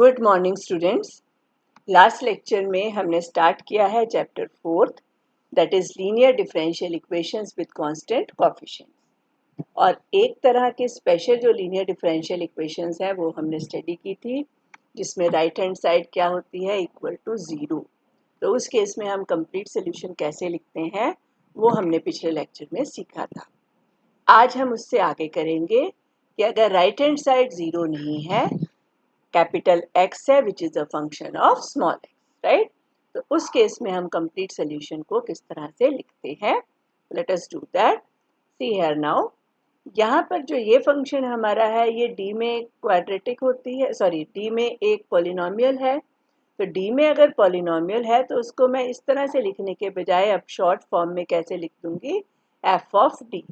Good morning students. Last lecture में हमने start किया है chapter 4th, that is linear differential equations with constant coefficients. और एक तरह के स्पेशल जो लीनियर डिफरेंशियल इक्वेशंस है वो हमने स्टडी की थी, जिसमें राइट हैंड साइड क्या होती है, इक्वल टू 0। तो उस केस में हम कंप्लीट सोल्यूशन कैसे लिखते हैं वो हमने पिछले लेक्चर में सीखा था। आज हम उससे आगे करेंगे कि अगर राइट हैंड साइड 0 नहीं है, कैपिटल X है which is a function of small x, right. तो उस केस में हम कंप्लीट सोल्यूशन को किस तरह से लिखते हैं, let us do that. See here now, यहाँ पर जो ये फंक्शन हमारा है ये D में क्वाड्रेटिक होती है, सॉरी D में एक पॉलिनोमियल है। तो D में अगर पॉलिनोमियल है तो उसको मैं इस तरह से लिखने के बजाय अब शॉर्ट फॉर्म में कैसे लिख दूंगी, f of D।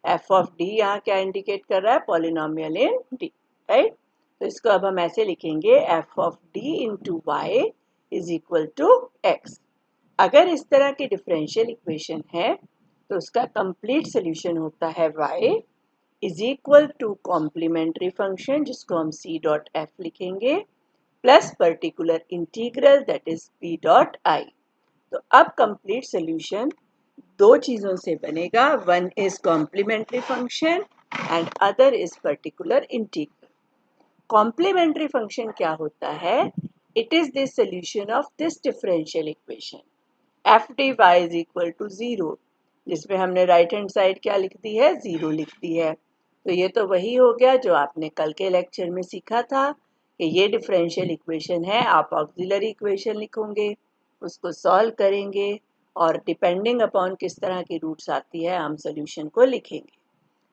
f of D यहाँ क्या इंडिकेट कर रहा है, पॉलिनोमियल इन D, राइट। तो इसको अब हम ऐसे लिखेंगे, f of d into y is equal to x। अगर इस तरह की डिफरेंशियल इक्वेशन है तो उसका कंप्लीट सोल्यूशन होता है y is equal to complementary function, जिसको हम c डॉट f लिखेंगे, plus particular integral that is p dot i। तो अब कंप्लीट सोल्यूशन दो चीजों से बनेगा, one is complementary function and other is particular integral. Complementary function क्या होता है, it is the solution of this differential equation f D y is equal to 0, जिसमें हमने राइट हैंड साइड क्या लिख दी है, 0 लिख दी है। तो ये तो वही हो गया जो आपने कल के लेक्चर में सीखा था कि ये डिफरेंशियल इक्वेशन है, आप ऑक्सिलरी इक्वेशन लिखोगे, उसको सॉल्व करेंगे और डिपेंडिंग अपॉन किस तरह की रूट्स आती है हम सोल्यूशन को लिखेंगे।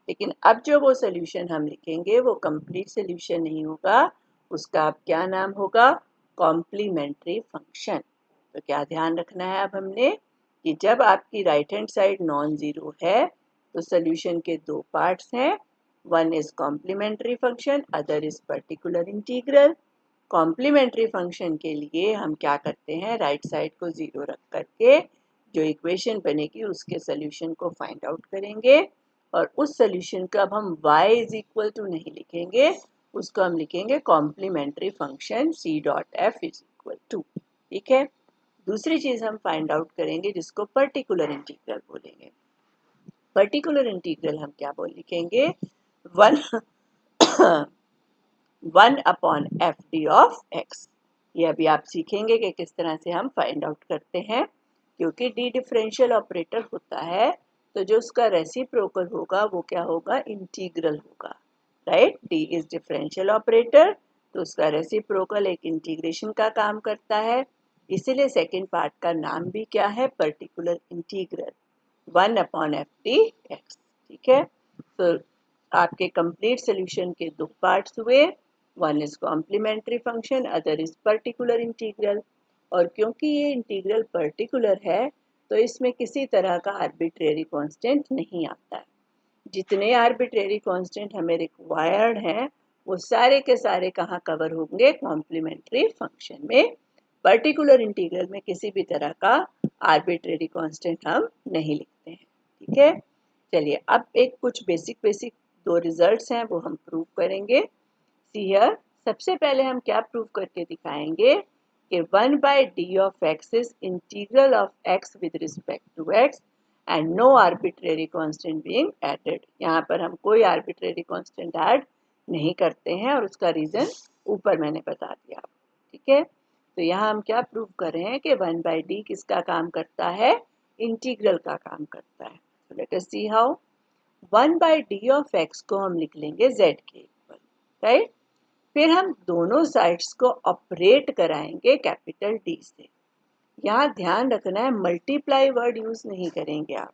लेकिन अब जो वो सोल्यूशन हम लिखेंगे वो कंप्लीट सोल्यूशन नहीं होगा, उसका अब क्या नाम होगा, कॉम्प्लीमेंट्री फंक्शन। तो क्या ध्यान रखना है अब हमने कि जब आपकी right hand side non zero है तो सोल्यूशन के दो पार्ट्स हैं, one is complementary function, other is particular integral. Complementary function के लिए हम क्या करते हैं, राइट साइड को 0 रख करके जो इक्वेशन बनेगी उसके सोल्यूशन को फाइंड आउट करेंगे, और उस सोल्यूशन का अब हम y इज इक्वल टू नहीं लिखेंगे, उसको हम लिखेंगे complementary function c dot f is equal to, ठीक है। दूसरी चीज हम फाइंड आउट करेंगे जिसको पर्टिकुलर इंटीग्रल बोलेंगे। पर्टिकुलर इंटीग्रल हम क्या बोल लिखेंगे, one one upon F D of x. ये अभी आप सीखेंगे कि किस तरह से हम फाइंड आउट करते हैं, क्योंकि डी डिफरेंशियल ऑपरेटर होता है तो जो उसका रेसिप्रोकल होगा वो क्या होगा, इंटीग्रल होगा, right. D is differential operator तो उसका रेसिप्रोकल एक इंटीग्रेशन का काम करता है, इसीलिए सेकेंड पार्ट का नाम भी क्या है, particular integral, one upon F D x, ठीक है। तो आपके कंप्लीट सोल्यूशन के दो पार्ट्स हुए, one is complementary function, other is particular integral. और क्योंकि ये इंटीग्रल पर्टिकुलर है तो इसमें किसी तरह का आर्बिट्रेरी कांस्टेंट नहीं आता है। जितने आर्बिट्रेरी कांस्टेंट हमें रिक्वायर्ड हैं वो सारे के सारे कहाँ कवर होंगे, कॉम्प्लीमेंट्री फंक्शन में। पर्टिकुलर इंटीग्रल में किसी भी तरह का आर्बिट्रेरी कांस्टेंट हम नहीं लिखते हैं, ठीक है। चलिए अब एक कुछ बेसिक दो रिजल्ट्स हैं वो हम प्रूव करेंगे। सी हियर, सबसे पहले हम क्या प्रूव करके दिखाएंगे कि 1/d of x is integral of x with respect to x and no arbitrary constant being added. यहाँ पर हम कोई आर्बिट्रेरी कांस्टेंट ऐड नहीं करते हैं और उसका रीजन ऊपर मैंने बता दिया, ठीक है। तो यहाँ हम क्या प्रूव कर रहे हैं कि 1/d किसका काम करता है, इंटीग्रल का काम करता है। Let us see how. 1/d of x को हम लिख लेंगे z के इक्वल, राइट। फिर हम दोनों साइड्स को ऑपरेट कराएंगे कैपिटल D से। यहाँ ध्यान रखना है मल्टीप्लाई वर्ड यूज नहीं करेंगे आप,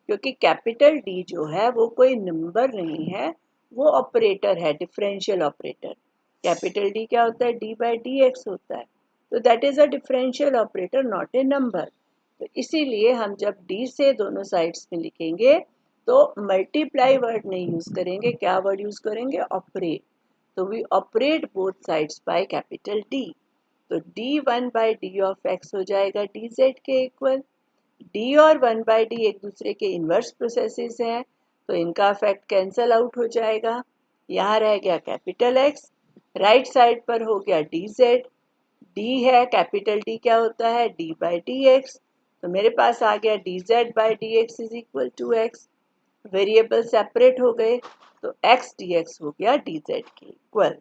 क्योंकि कैपिटल D जो है वो कोई नंबर नहीं है, वो ऑपरेटर है, डिफरेंशियल ऑपरेटर। कैपिटल D क्या होता है, d/dx होता है, तो that is a differential operator, not a number. तो इसीलिए हम जब D से दोनों साइड्स में लिखेंगे तो मल्टीप्लाई वर्ड नहीं यूज करेंगे, क्या वर्ड यूज करेंगे, ऑपरेट। तो we operate both sides by capital D। तो d1/d ऑफ x हो जाएगा dz के इक्वल। d और 1/d एक दूसरे के इन्वर्स प्रोसेसेस हैं तो इनका इफेक्ट कैंसल आउट हो जाएगा, यहाँ रह गया कैपिटल X राइट साइड पर हो गया dz, d है, कैपिटल D क्या होता है, d बाई dx, तो मेरे पास आ गया dz by dx is equal to x। Variable separate हो गए तो x dx हो गया dz के इक्वल।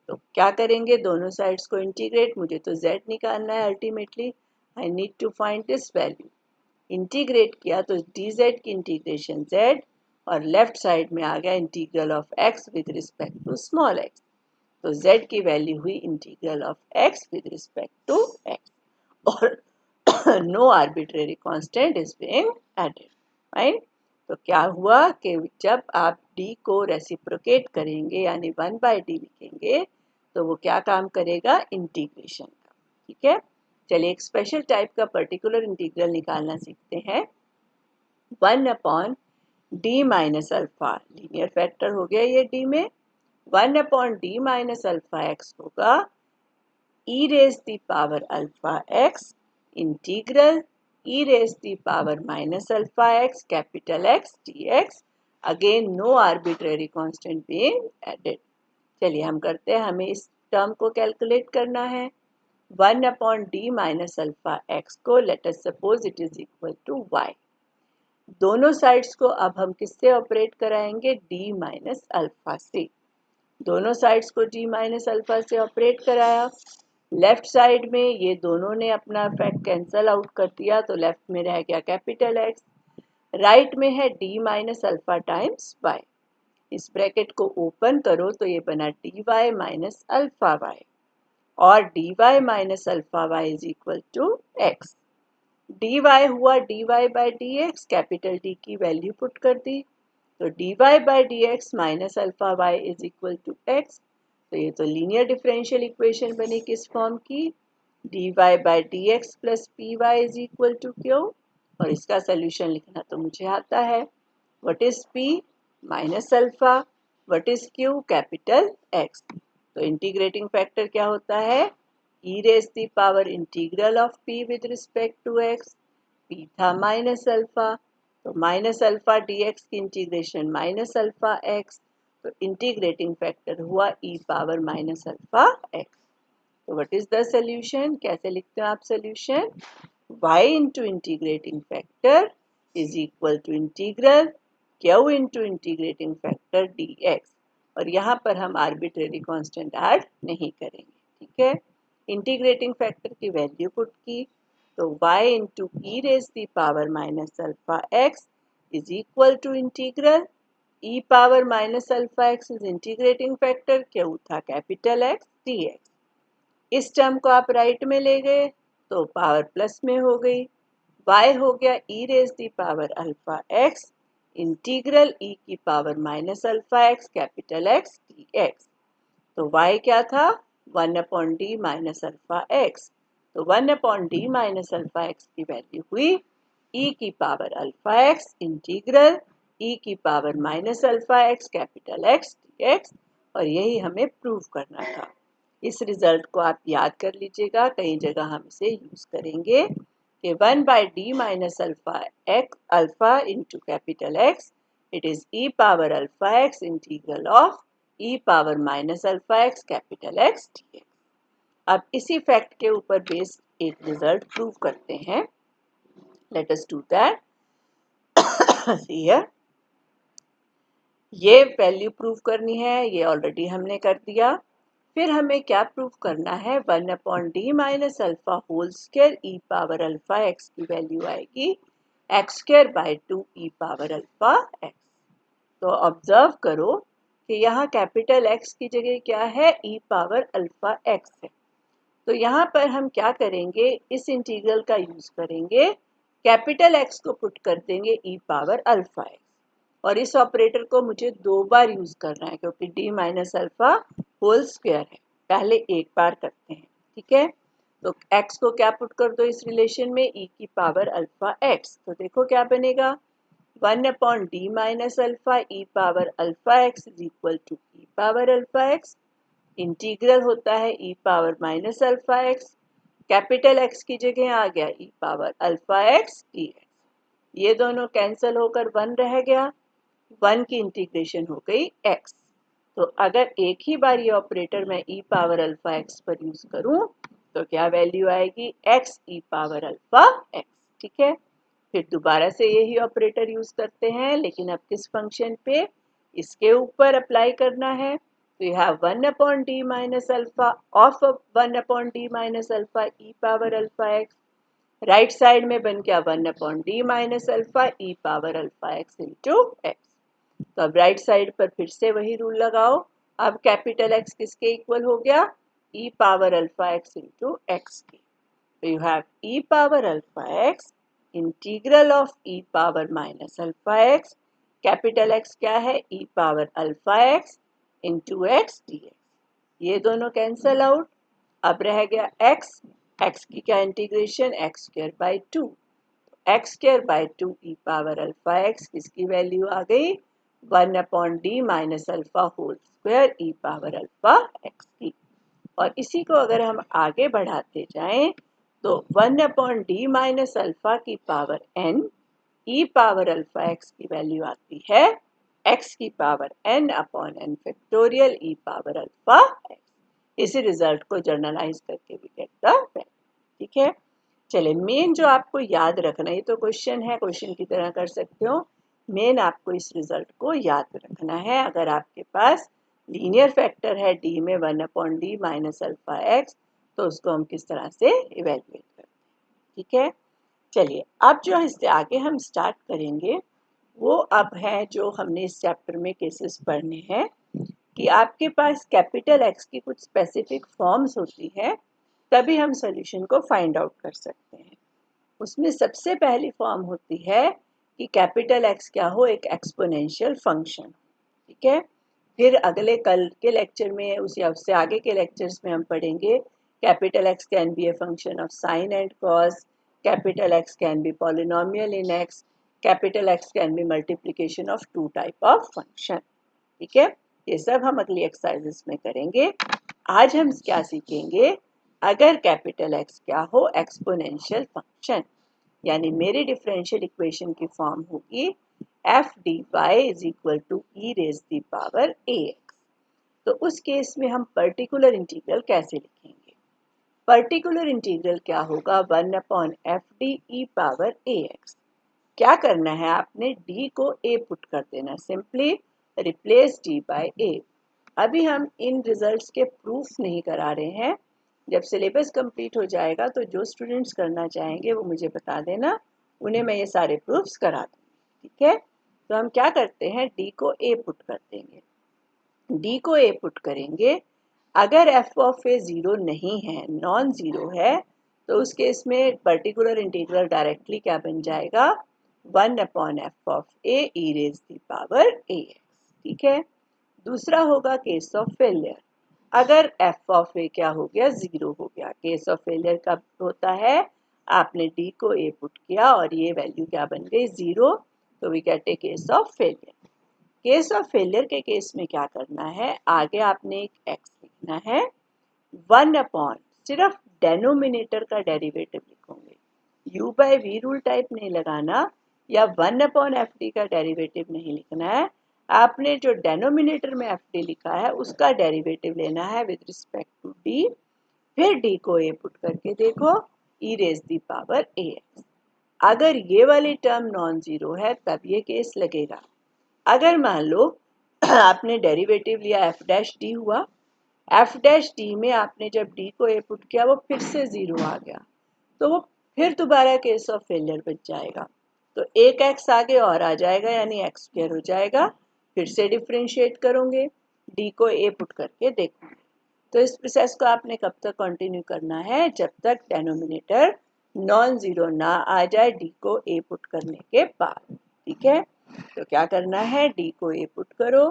तो क्या करेंगे, दोनों साइड्स को इंटीग्रेट, मुझे तो z निकालना है ultimately, I need to find this value. Integrate किया तो dz की इंटीग्रेशन z और लेफ्ट साइड में आ गया integral of x with respect to small x, तो z की वैल्यू हुई integral of x with respect to x और no arbitrary constant is being added, right. तो क्या हुआ कि जब आप d को रेसिप्रोकेट करेंगे यानी 1/d लिखेंगे तो वो क्या काम करेगा, इंटीग्रेशन का, ठीक है। चलिए एक स्पेशल टाइप का पर्टिकुलर इंटीग्रल निकालना सीखते हैं। 1/d minus alpha, linear factor हो गया ये d में, 1/d माइनस अल्फा x होगा e raise the power alpha x integral e raise the power minus alpha x capital X dx, again no arbitrary constant being added. चलिए हम करते हैं, हमें इस टर्म को कैलकुलेट करना है। 1/d माइनस अल्फा x को let us suppose it is equal to y। दोनों साइड्स को अब हम किससे ऑपरेट कराएंगे, d माइनस अल्फा से। दोनों साइड्स को d माइनस अल्फा से ऑपरेट कराया। लेफ्ट साइड में ये दोनों ने अपना फैक्ट कैंसल आउट कर दिया तो लेफ्ट में रह गया कैपिटल X, राइट में है d minus alpha times y। इस ब्रैकेट को ओपन करो तो ये बना dy माइनस अल्फा y और dy minus alpha y is equal to x। dy हुआ dy by dx, capital D की वैल्यू पुट कर दी तो dy by dx minus alpha y is equal to x। तो ये तो लीनियर डिफरेंशियल इक्वेशन बनी किस फॉर्म की, dy by dx plus py is equal to q, और इसका सोल्यूशन लिखना तो मुझे आता है। What is p, minus alpha, what is q, capital x। तो इंटीग्रेटिंग फैक्टर क्या होता है, e raise the power integral of p with respect to x, p था माइनस अल्फा, तो माइनस अल्फा dx की इंटीग्रेशन माइनस अल्फा x, तो integrating factor हुआ e power minus alpha x। तो व्हाट इज द सोल्यूशन, कैसे लिखते हो आप solution, y into integrating factor is equal to integral q into integrating factor dx, और यहाँ पर हम आर्बिट्रेरी कांस्टेंट ऐड नहीं करेंगे, ठीक है। इंटीग्रेटिंग फैक्टर की वैल्यू पुट की तो y into e raise the power minus alpha x is equal to integral e power minus alpha x is integrating factor, q था कैपिटल X dx। इस term को आप राइट में ले गए तो पावर प्लस में हो गई, y हो गया e raise the power alpha x integral e की power minus alpha x capital X dx। तो y क्या था, 1/d माइनस अल्फा x, तो 1/d माइनस अल्फा x की वैल्यू हुई e की power alpha x integral e की power minus alpha x capital X dx, और यही हमें प्रूव करना था। इस रिजल्ट को आप याद कर लीजिएगा, कई जगह हम इसे यूज करेंगे कि 1/d minus alpha x alpha into capital X, it is e power alpha x integral of e power minus alpha x capital X dx। अब इसी फैक्ट के ऊपर बेस्ड एक रिजल्ट प्रूव करते हैं, let us do that. Here ये value prove करनी है, ये ऑलरेडी हमने कर दिया। फिर हमें क्या प्रूव करना है, 1/d minus alpha whole square e power alpha x की वैल्यू आएगी x square by 2 e power alpha x। तो ऑब्जर्व करो कि यहाँ कैपिटल X की जगह क्या है, e पावर अल्फा x है। तो यहाँ पर हम क्या करेंगे, इस इंटीग्रल का यूज करेंगे, कैपिटल X को पुट कर देंगे e पावर अल्फा x, और इस ऑपरेटर को मुझे दो बार यूज करना है क्योंकि d minus alpha whole square है, पहले एक बार करते हैं, ठीक है। तो x को क्या पुट कर दो इस रिलेशन में, e की पावर अल्फा x, तो देखो क्या बनेगा, 1/d minus alpha e power alpha x is equal to e power alpha x, integral होता है e power minus alpha x, capital X की जगह आ गया e power alpha x dx, ये दोनों कैंसिल होकर 1 रह गया, 1 की इंटीग्रेशन हो गई x, तो अगर एक ही बार ये ऑपरेटर मैं e पावर अल्फा x पर यूज करूं तो क्या वैल्यू आएगी x e power alpha x। ठीक है, फिर दोबारा से यही ऑपरेटर यूज करते हैं, लेकिन अब किस फंक्शन पे, इसके ऊपर अप्लाई करना है। तो you have 1 upon D minus alpha of 1 upon D minus alpha e power alpha x, right side में बन गया 1 upon D minus alpha e power alpha x into x. तो अब राइट साइड पर फिर से वही रूल लगाओ। अब कैपिटल एक्स किसके इक्वल हो गया, e power alpha x into x की। तो you have e power alpha x integral of e power minus alpha x, capital x क्या है, e power alpha x into x d x. ये दोनों cancel out, अब रह गया x, x की क्या integration, x square by two, x square by two e power alpha x किसकी वैल्यू आ गई, 1 upon D minus alpha whole square e power alpha x की। और इसी को अगर हम आगे बढ़ाते जाएं तो 1 अपॉन डी माइनस अल्फा की power n e power alpha x की वैल्यू आती है x की power n upon n factorial e power alpha x. इसी रिजल्ट को जर्नलाइज करके भी गेट द वैल्यू। ठीक है, चले मेन जो आपको याद रखना, ये तो क्वेश्चन है, क्वेश्चन की तरह कर सकते हो, मेन आपको इस रिजल्ट को याद रखना है। अगर आपके पास लीनियर फैक्टर है डी में 1 upon D minus alpha x, तो उसको हम किस तरह से इवेल्युएट करते हैं। ठीक है, चलिए अब जो इससे आगे हम स्टार्ट करेंगे वो अब है जो हमने इस चैप्टर में केसेस पढ़ने हैं कि आपके पास कैपिटल एक्स की कुछ स्पेसिफिक फॉर्म्स होती है, तभी हम सॉल्यूशन को फाइंड आउट कर सकते हैं। उसमें सबसे पहली फॉर्म होती है कि कैपिटल एक्स क्या हो, एक एक्सपोनेंशियल फंक्शन। ठीक है, फिर अगले कल के लेक्चर में उस या उससे आगे के लेक्चर्स में हम पढ़ेंगे capital x can be a function of sine and cos, capital x can be polynomial in x, capital x can be multiplication of two type of function. ठीक है, ये सब हम अगली एक्सरसाइजेस में करेंगे। आज हम क्या सीखेंगे, अगर कैपिटल एक्स क्या हो, एक्सपोनेंशियल फंक्शन, यानी मेरी डिफरेंशियल इक्वेशन की फॉर्म होगी f D y is equal to e raise the power a x. तो उस केस में हम पर्टिकुलर इंटीग्रल कैसे लिखेंगे, पर्टिकुलर इंटीग्रल क्या होगा, 1 upon F D e power a x. क्या करना है, आपने d को a पुट कर देना, simply replace d by a। अभी हम इन रिजल्ट्स के प्रूफ नहीं करा रहे हैं, जब सिलेबस कंप्लीट हो जाएगा तो जो स्टूडेंट्स करना चाहेंगे वो मुझे बता देना, उन्हें मैं ये सारे प्रूफ्स करा दूँगी। ठीक है, तो हम क्या करते हैं, d को a पुट कर देंगे, d को a पुट करेंगे। अगर f ऑफ a ज़ीरो नहीं है, नॉन ज़ीरो है, तो उस केस में पर्टिकुलर इंटीग्रल डायरेक्टली क्या बन जाएगा, 1 upon f of a e raise the power a x. ठीक है, दूसरा होगा केस ऑफ फेलियर। अगर एफ ऑफ ए क्या हो गया, ज़ीरो हो गया। केस ऑफ फेलियर कब होता है, आपने डी को ए पुट किया और ये वैल्यू क्या बन गई, ज़ीरो, तो we get a case of failure. Case of failure के केस में क्या करना है, आगे आपने एक एक्स लिखना है, 1 अपॉन, सिर्फ डेनोमिनेटर का डेरिवेटिव लिखोगे, u by v rule type नहीं लगाना, या 1 अपॉन एफ डी का डेरिवेटिव नहीं लिखना है। आपने जो डेनोमिनेटर में एफ डी लिखा है उसका डेरिवेटिव लेना है विद रिस्पेक्ट टू डी, फिर डी को ए पुट करके देखो, e raise the power a x. अगर ये वाली टर्म नॉन जीरो है तब ये केस लगेगा। अगर मान लो आपने डेरिवेटिव लिया एफ डैश डी हुआ, एफ डैश डी में आपने जब डी को ए पुट किया वो फिर से ज़ीरो आ गया, तो वो फिर दोबारा केस ऑफ फेलियर बच जाएगा। तो एक एक्स आगे और आ जाएगा, यानी एक्स स्क्वायर हो जाएगा। फिर से डिफ्रेंशिएट करोगे, डी को ए पुट करके देखोगे। तो इस प्रोसेस को आपने कब तक कंटिन्यू करना है, जब तक डेनोमिनेटर नॉन ज़ीरो ना आ जाए डी को ए पुट करने के बाद। ठीक है, तो क्या करना है, डी को ए पुट करो।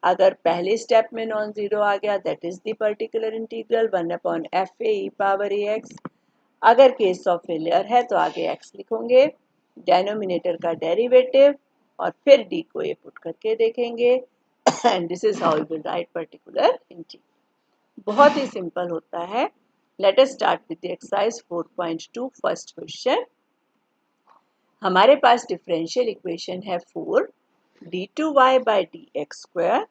अगर पहले स्टेप में नॉन ज़ीरो आ गया, that is the particular integral 1 upon F A E power a x. अगर केस ऑफ फेलियर है तो आगे एक्स लिखोगे, डेनोमिनेटर का डेरिवेटिव, और फिर डी को ए पुट करके देखेंगे, and this is how you will write particular integral. बहुत ही सिंपल होता है। Let us start with the exercise 4.2 first question. हमारे पास डिफरेंशियल इक्वेशन है 4 d two y by d x square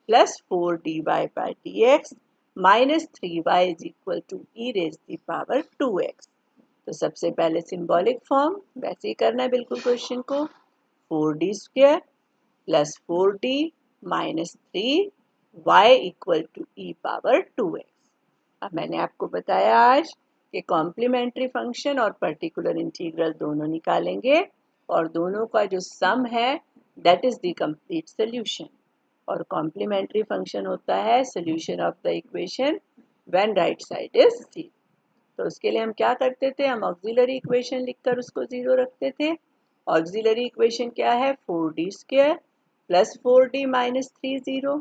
plus 4dy by dx minus 3y is equal to e raised the power 2x। तो सबसे पहले symbolic form वैसे ही करना है बिल्कुल क्वेश्चन को, 4d square plus 4d minus 3y equal to e power 2x। अब मैंने आपको बताया आज कि कॉम्प्लीमेंट्री फंक्शन और पर्टिकुलर इंटीग्रल दोनों निकालेंगे और दोनों का जो सम है that is the complete solution. और कॉम्प्लीमेंट्री फंक्शन होता है solution of the equation when right side is 0। तो उसके लिए हम क्या करते थे, हम ऑक्सिलरी इक्वेशन लिखकर उसको 0 रखते थे। ऑक्सिलरी इक्वेशन क्या है, 4d square plus 4d minus 3 0।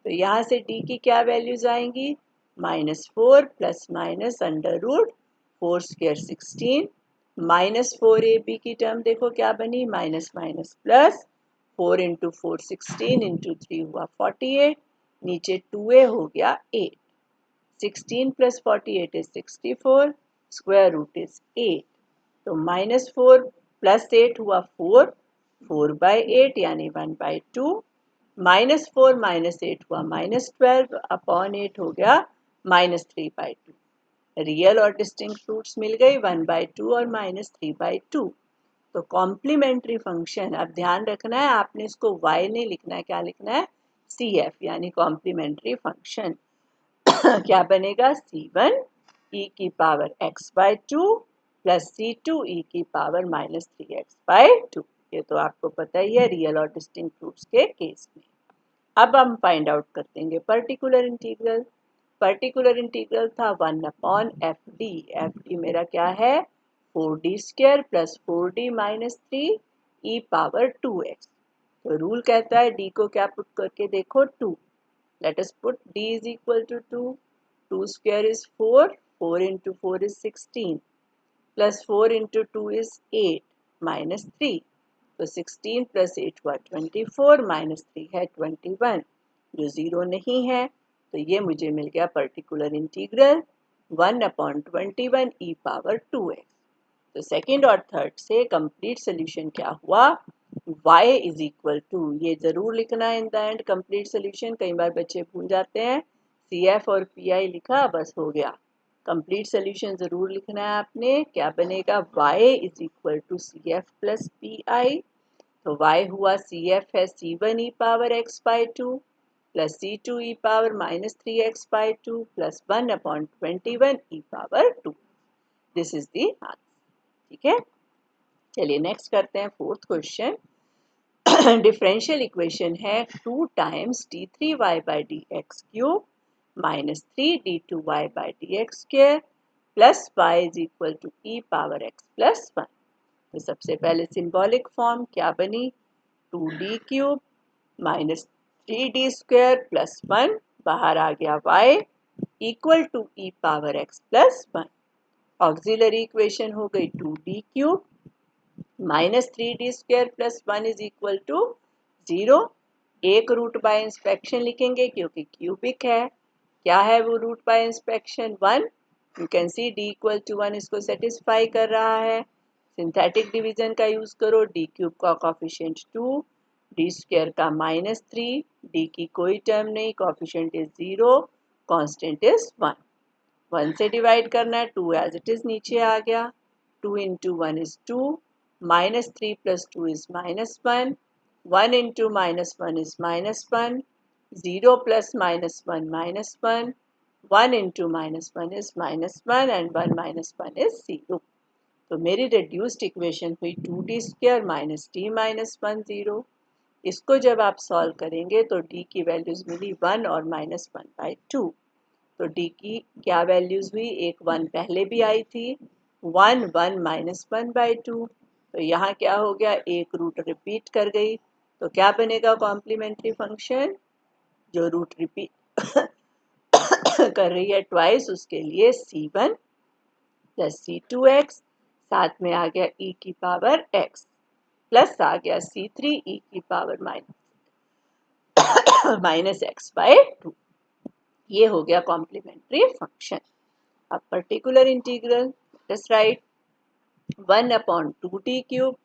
तो यहाँ से d की क्या वैल्यूज आएंगी, -4 plus minus under root 4 square 16 minus 4ab की टर्म देखो क्या बनी, minus minus plus 4 into 4 16 into 3 हुआ 48, नीचे 2a हो गया 8, 16 plus 48 is 64, square root is 8। तो -4 प्लस 8 हुआ 4, 4 by 8 यानी 1 by 2, -4 माइनस 8 हुआ -12 अपॉन 8 हो गया -3 by 2। रियल और डिस्टिंक्ट रूट्स मिल गई 1 by 2 और -3 by 2। तो कॉम्प्लीमेंट्री फंक्शन, अब ध्यान रखना है आपने इसको y नहीं लिखना है, क्या लिखना है, CF यानी कॉम्प्लीमेंट्री फंक्शन। क्या बनेगा, C1 e की power x by 2 plus C2 e की पावर माइनस 3x बाय 2। ये तो आपको पता ही है रियल और डिस्टिंक्ट रूट्स के केस में। अब हम फाइंड आउट कर देंगे पर्टिकुलर इंटीग्रल। पर्टिकुलर इंटीग्रल था 1 अपॉन एफ डी मेरा क्या है, 4d square plus 4d minus 3 e power 2x। तो रूल कहता है d को क्या पुट करके देखो 2। Let us put d is equal to 2. 2 square is 4. 4 into 4 is 16. Plus 4 into 2 is 8. Minus 3. तो 16 plus 8 हुआ 24. Minus 3 है 21. जो 0 नहीं है तो ये मुझे मिल गया particular integral 1 upon 21 e power 2x। तो सेकेंड और थर्ड से कंप्लीट सोल्यूशन क्या हुआ, y इज इक्वल टू, ये जरूर लिखना है in the end complete solution, कई बार बच्चे भूल जाते हैं, CF और PI लिखा बस हो गया, कंप्लीट सोल्यूशन जरूर लिखना है आपने। क्या बनेगा, y is equal to CF plus PI। तो y हुआ CF है C1 e power x by 2 plus C2 e power minus 3x by 2 plus 1 upon 21 e power 2। This is the answer. ठीक है, चलिए नेक्स्ट करते हैं फोर्थ क्वेश्चन। डिफरेंशियल इक्वेशन है 2 times d3y by d x cube minus 3d2y by d x square plus y is equal to e power x plus 1। तो सबसे पहले symbolic form क्या बनी, 2d cube minus 3d square plus 1, बाहर आ गया y equal to e power x plus 1। Auxiliary equation हो गई 2d cube minus 3d square plus 1 is equal to 0। एक रूट बाय इंस्पेक्शन लिखेंगे क्योंकि क्यूबिक है। क्या है वो root by inspection, 1। You can see d equal to 1 इसको सेटिस्फाई कर रहा है। सिंथेटिक डिवीजन का यूज करो, d क्यूब का कॉफिशिएंट 2, d स्क्वायर का माइनस 3, d की कोई टर्म नहीं, कॉफिशिएंट इज 0, कांस्टेंट इज 1। 1 से डिवाइड करना है, 2 एज इट इज नीचे आ गया, 2 into 1 is 2, minus 3 plus 2 is minus 1, 1 into minus 1 is minus 1, 0 plus minus 1 minus 1, 1 into minus 1 is minus 1 and 1 minus 1 is 0। तो मेरी reduced equation हुई 2d square minus d minus 1 0। इसको जब आप सॉल्व करेंगे तो d की वैल्यूज मिली 1 और माइनस 1 बाई 2। तो d की क्या वैल्यूज हुई, एक 1 पहले भी आई थी, 1 1 माइनस 1 बाई 2। तो यहाँ क्या हो गया, एक रूट रिपीट कर गई, तो क्या बनेगा कॉम्प्लीमेंट्री फंक्शन, जो रूट रिपीट कर रही है ट्वाइस उसके लिए C1 प्लस C2x, साथ में आ गया e की पावर x प्लस आ गया C3 e की पावर माइनस x बाय 2। ये हो गया कॉम्प्लीमेंट्री फंक्शन। अब particular integral, let's write 1 upon 2d cube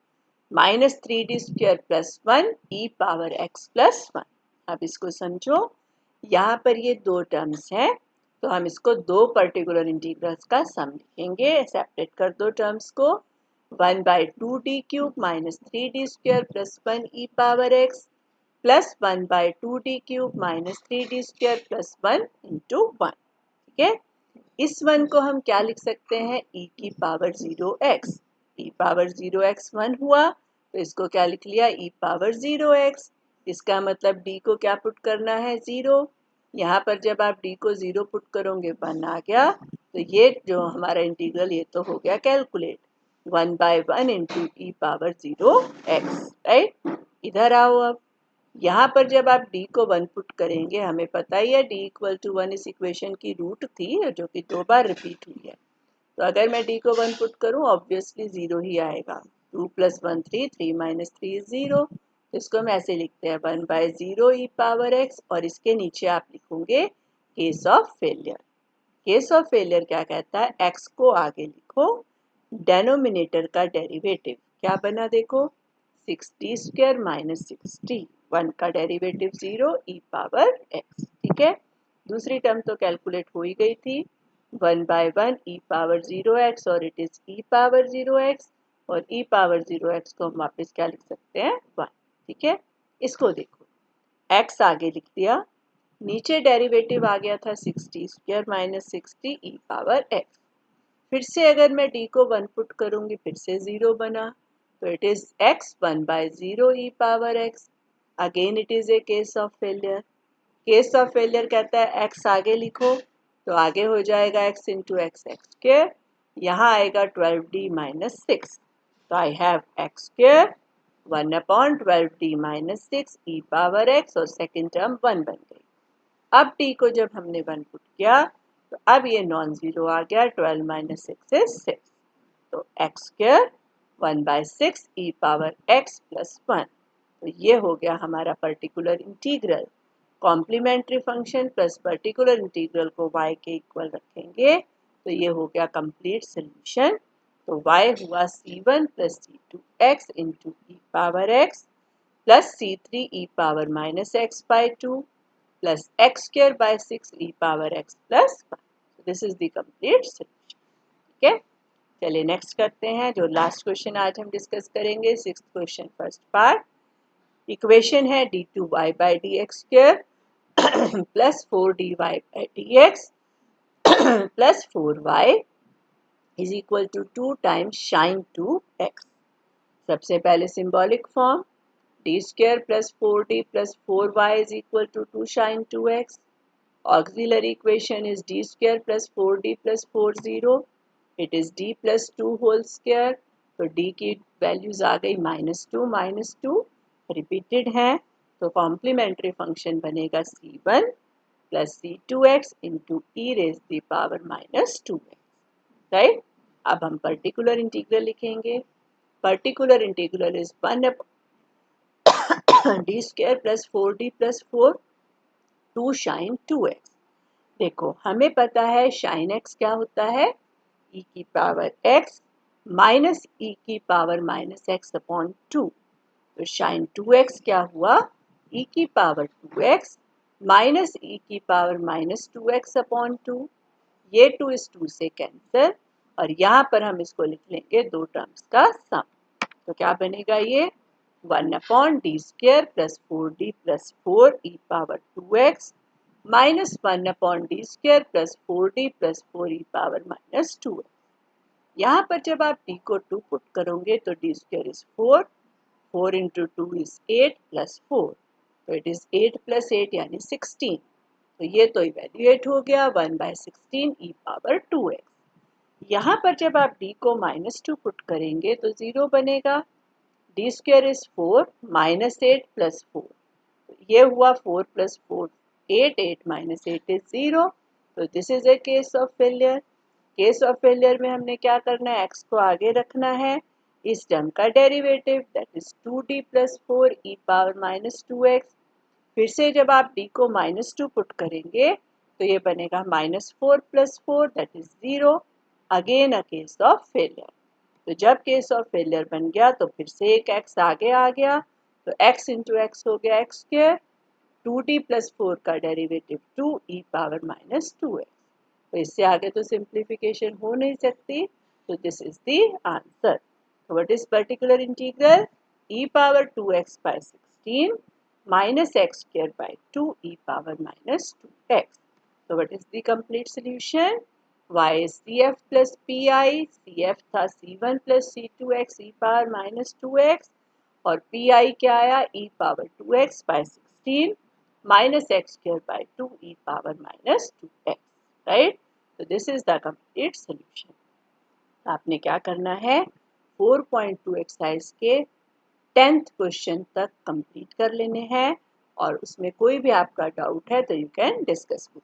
minus 3d square plus 1 e power x plus 1। अब इसको समझो, यहाँ पर ये दो टर्म्स हैं, तो हम इसको दो पर्टिकुलर इंटीग्रल्स का सम लिखेंगे। सेपरेट कर दो टर्म्स को। 1/2d³ minus 3d² plus 1 e power x plus 1/2d³ minus 3d² plus 1 into 1। ठीक है, इस 1 को हम क्या लिख सकते हैं, e की power 0x। e power 0x 1 हुआ, तो इसको क्या लिख लिया, e पावर 0x। इसका मतलब d को क्या पुट करना है, 0। यहाँ पर जब आप d को 0 पुट करोगे 1 आ गया, तो ये जो हमारा इंटीग्रल ये तो हो गया calculate. 1/1 into e power 0x, right. इधर आओ, अब यहाँ पर जब आप d को 1 पुट करेंगे, हमें पता ही है d इक्वल टू 1 इस इक्वेशन की रूट थी जो कि 2 बार रिपीट हुई है। तो अगर मैं d को 1 पुट करूँ, ऑब्वियसली 0 ही आएगा। 2 + 1 3, 3 - 3 is 0। तो इसको हम ऐसे लिखते हैं 1/0 e पावर x, और इसके नीचे आप लिखोगे case of failure. Case of failure क्या कहता है, x को आगे लिखो, डेनोमिनेटर का डेरिवेटिव क्या बना देखो, 6d² माइनस 6d। 1 का डेरिवेटिव 0 e पावर x। ठीक है, दूसरी टर्म तो कैलकुलेट हो ही गई थी, 1/1 e पावर 0x, और it is e power 0x, और e पावर 0x को हम वापस क्या लिख सकते हैं, 1। ठीक है, इसको देखो, x आगे लिख दिया, नीचे डेरिवेटिव आ गया था 6d² minus 6d e power x। फिर से अगर मैं d को 1 पुट करूंगी, फिर से 0 बना, तो it is x 1/0 e power x। Again it is a case of failure. Case of failure कहता है x आगे लिखो, तो आगे हो जाएगा x इंटू x²। यहाँ आएगा 12d माइनस 6, तो I have x² 1/12d minus 6 e power x, और सेकेंड टर्म 1 बन गई। अब t को जब हमने 1 पुट किया, तो अब ये नॉन जीरो आ गया, 12 - 6 is 6। तो x² 1/6 e power x plus 1। तो ये हो गया हमारा particular integral. Complementary function plus particular integral को y के इक्वल रखेंगे, तो ये हो गया कंप्लीट सोल्यूशन। तो y हुआ c1 plus c2x into e power x plus c3 e power minus x/2 plus x² by 6 e power x plus 1। This is the complete solution. ठीक है, चलिए नेक्स्ट करते हैं। जो लास्ट क्वेश्चन आज हम डिस्कस करेंगे, 6th question first part. Equation है d2y by dx² plus 4dy by dx plus 4y is equal to 2 times sin 2x। सबसे पहले symbolic form, d² plus 4d plus 4y is equal to 2 sin 2x। Auxiliary equation is d² plus 4d plus 40, it is d plus 2 whole square। तो d की values आ गई -2 repeated है, तो complementary function बनेगा c1 plus c2x into e raise the power -2x, right. अब हम particular integral लिखेंगे। Particular integral is 1 d² plus 4d plus 4 2 sin 2x। देखो, हमें पता है sin x क्या होता है, e की पावर x माइनस e की पावर माइनस x अपॉन 2। तो sin 2x क्या हुआ, e की पावर 2x माइनस e की पावर माइनस 2x अपॉन 2। ये 2 इस 2 से कैंसिल, और यहाँ पर हम इसको लिख लेंगे दो टर्म्स का सम। तो क्या बनेगा ये, 1/d² plus 4d plus 4 e power 2x minus 1/d² plus 4d plus 4 e power -2x। यहाँ पर जब आप d को 2 पुट करोगे, तो d² is 4, 4 into 2 is 8 plus 4, तो इट इज 8 प्लस 8 यानी 16। तो ये तो इवेल्युएट हो गया 1/16 e पावर 2x। यहाँ पर जब आप d को -2 पुट करेंगे, तो 0 बनेगा। d² इज 4 माइनस 8 प्लस 4, ये हुआ 4 प्लस 4 8, 8 माइनस 8 इज 0। तो this is a case of failure. Case of failure में हमने क्या करना है, x को आगे रखना है, इस टर्म का derivative that is 2d plus 4 E power -2x। फिर से जब आप d को -2 पुट करेंगे, तो ये बनेगा -4 plus 4 that is 0। Again a case of failure. तो जब केस ऑफ फेलियर बन गया, तो फिर से एक x आगे आ गया, तो x इंटू एक्स हो गया x², 2t प्लस 4 का derivative 2e power minus 2x। तो इससे आगे तो सिंप्लीफिकेशन हो नहीं सकती, तो this is the answer. What is particular integral? e power 2x by 16 minus x square by 2e power minus 2x. So what is the complete solution? y is cf plus pi, cf था c1 plus c2x e power minus 2x और pi क्या आया e power 2x by 16 minus x square by 2 e power minus 2x, right? So this is the complete solution. आपने क्या करना है, 4.2 exercise के 10th question तक कंप्लीट कर लेने हैं और उसमें कोई भी आपका डाउट है तो यू कैन डिस्कस विद